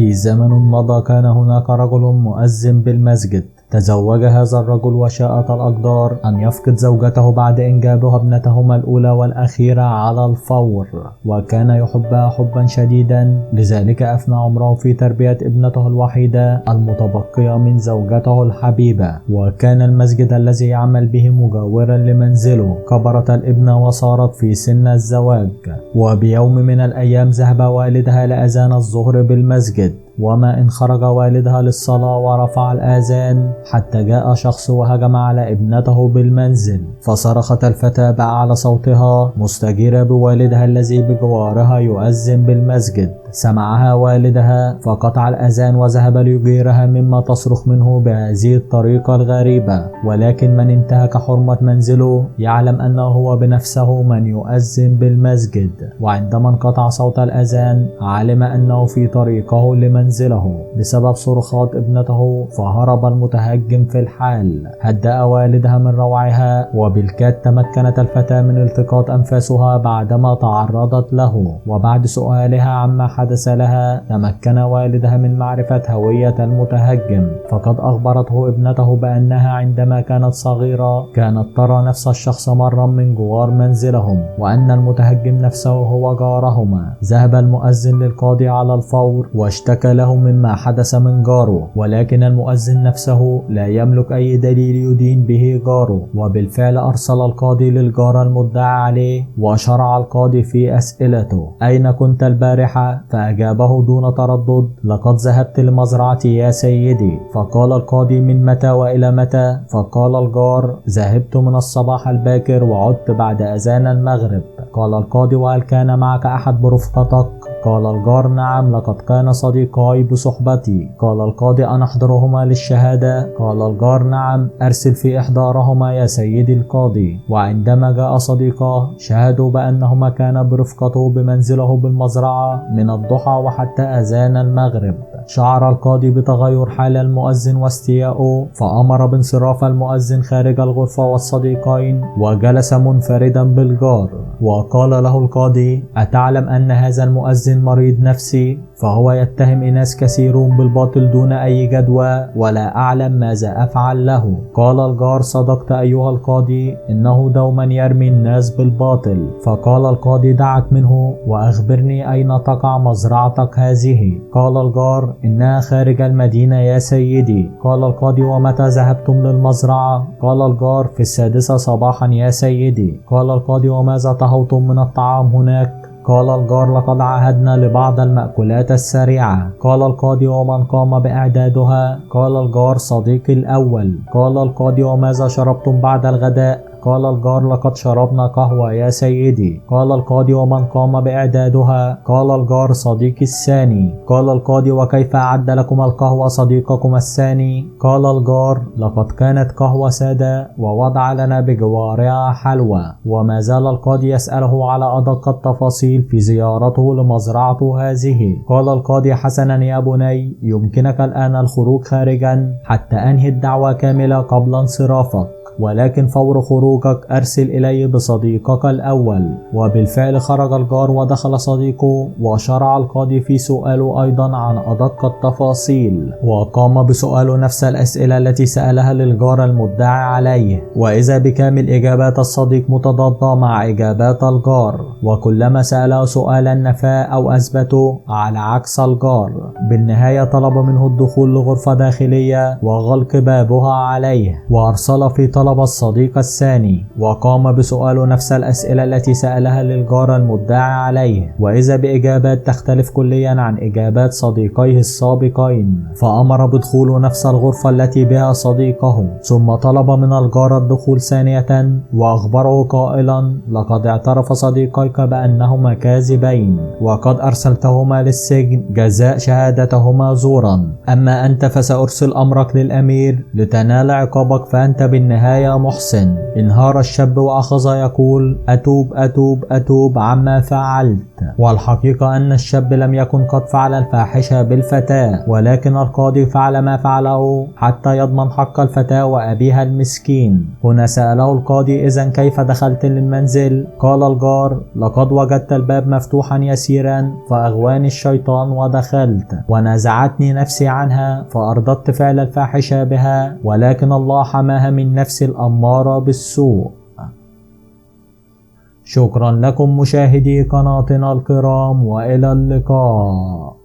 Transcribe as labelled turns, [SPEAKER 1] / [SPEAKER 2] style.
[SPEAKER 1] في زمن مضى كان هناك رجل مؤذن بالمسجد. تزوج هذا الرجل وشاءت الأقدار أن يفقد زوجته بعد إنجابها ابنتهما الأولى والأخيرة على الفور، وكان يحبها حبا شديدا، لذلك أفنى عمره في تربية ابنته الوحيدة المتبقية من زوجته الحبيبة. وكان المسجد الذي يعمل به مجاورا لمنزله. كبرت الابنة وصارت في سن الزواج، وبيوم من الأيام ذهب والدها لأذان الظهر بالمسجد، وما إن خرج والدها للصلاة ورفع الآذان حتى جاء شخص وهجم على ابنته بالمنزل، فصرخت الفتاة بأعلى صوتها مستجيرة بوالدها الذي بجوارها يؤذن بالمسجد. سمعها والدها فقطع الأذان وذهب ليجيرها مما تصرخ منه بهذه الطريقة الغريبة، ولكن من انتهك حرمة منزله يعلم أنه هو بنفسه من يؤذن بالمسجد. وعندما انقطع صوت الأذان علم أنه في طريقه لمنزله بسبب صرخات ابنته، فهرب المتهجم في الحال. هدأ والدها من روعها، وبالكاد تمكنت الفتاة من التقاط أنفاسها بعدما تعرضت له. وبعد سؤالها عما حدث لها تمكن والدها من معرفة هوية المتهجم، فقد أخبرته ابنته بأنها عندما كانت صغيرة كانت ترى نفس الشخص مرا من جوار منزلهم، وأن المتهجم نفسه هو جارهما. ذهب المؤذن للقاضي على الفور واشتكى له مما حدث من جاره، ولكن المؤذن نفسه لا يملك أي دليل يدين به جاره. وبالفعل أرسل القاضي للجار المدعى عليه، وشرع القاضي في أسئلته: أين كنت البارحة؟ فأجابه دون تردد: لقد ذهبت لمزرعتي يا سيدي. فقال القاضي: من متى وإلى متى؟ فقال الجار: ذهبت من الصباح الباكر وعدت بعد أذان المغرب. قال القاضي: وهل كان معك أحد برفقتك؟ قال الجار: نعم، لقد كان صديقاي بصحبتي. قال القاضي: أنا أحضرهما للشهادة؟ قال الجار: نعم، أرسل في إحضارهما يا سيدي القاضي. وعندما جاء صديقاه شهدوا بأنهما كانا برفقته بمنزله بالمزرعة من الضحى وحتى أذان المغرب. شعر القاضي بتغير حال المؤذن واستيائه، فأمر بانصراف المؤذن خارج الغرفة والصديقين، وجلس منفردا بالجار. وقال له القاضي: أتعلم أن هذا المؤذن مريض نفسي؟ فهو يتهم إناس كثيرون بالباطل دون أي جدوى، ولا أعلم ماذا أفعل له. قال الجار: صدقت أيها القاضي، إنه دوما يرمي الناس بالباطل. فقال القاضي: دعك منه وأخبرني أين تقع مزرعتك هذه؟ قال الجار: إنها خارج المدينة يا سيدي. قال القاضي: ومتى ذهبتم للمزرعة؟ قال الجار: في 6 صباحا يا سيدي. قال القاضي: وماذا طهوتم من الطعام هناك؟ قال الجار: لقد عاهدنا لبعض المأكولات السريعة. قال القاضي: ومن قام بإعدادها؟ قال الجار: صديقي الأول. قال القاضي: وماذا شربتم بعد الغداء؟ قال الجار: لقد شربنا قهوة يا سيدي. قال القاضي: ومن قام بإعدادها؟ قال الجار: صديقي الثاني. قال القاضي: وكيف أعد لكم القهوة صديقكم الثاني؟ قال الجار: لقد كانت قهوة سادة ووضع لنا بجوارها حلوى. وما زال القاضي يسأله على أدق التفاصيل في زيارته لمزرعته هذه. قال القاضي: حسنا يا بني، يمكنك الآن الخروج خارجا حتى أنهي الدعوة كاملة قبل انصرافك، ولكن فور خروجك أرسل إلي بصديقك الأول. وبالفعل خرج الجار ودخل صديقه، وشرع القاضي في سؤاله أيضا عن أدق التفاصيل، وقام بسؤاله نفس الأسئلة التي سألها للجار المدعي عليه، وإذا بكامل إجابات الصديق متضادة مع إجابات الجار، وكلما سأله سؤالا نفاه أو أثبته على عكس الجار. بالنهاية طلب منه الدخول لغرفة داخلية وغلق بابها عليه، وأرسل في طلب الصديق الثاني، وقام بسؤاله نفس الأسئلة التي سألها للجار المدعي عليه، وإذا بإجابات تختلف كليا عن إجابات صديقيه السابقين، فأمر بدخول نفس الغرفة التي بها صديقه. ثم طلب من الجار الدخول ثانية، وأخبره قائلا: لقد اعترف صديقيك بأنهما كاذبين، وقد أرسلتهما للسجن جزاء شهادتهما زورا. أما أنت فسأرسل أمرك للأمير لتنال عقابك، فأنت بالنهاية لا يا محسن. انهار الشاب وأخذ يقول: أتوب أتوب أتوب عما فعلت. والحقيقة أن الشاب لم يكن قد فعل الفاحشة بالفتاة، ولكن القاضي فعل ما فعله حتى يضمن حق الفتاة وأبيها المسكين. هنا سأله القاضي: إذن كيف دخلت للمنزل؟ قال الجار: لقد وجدت الباب مفتوحا يسيرا فأغواني الشيطان ودخلت، ونزعتني نفسي عنها فأردت فعل الفاحشة بها، ولكن الله حماها من نفس الأمارة بالسوء. شكرا لكم مشاهدي قناتنا الكرام، وإلى اللقاء.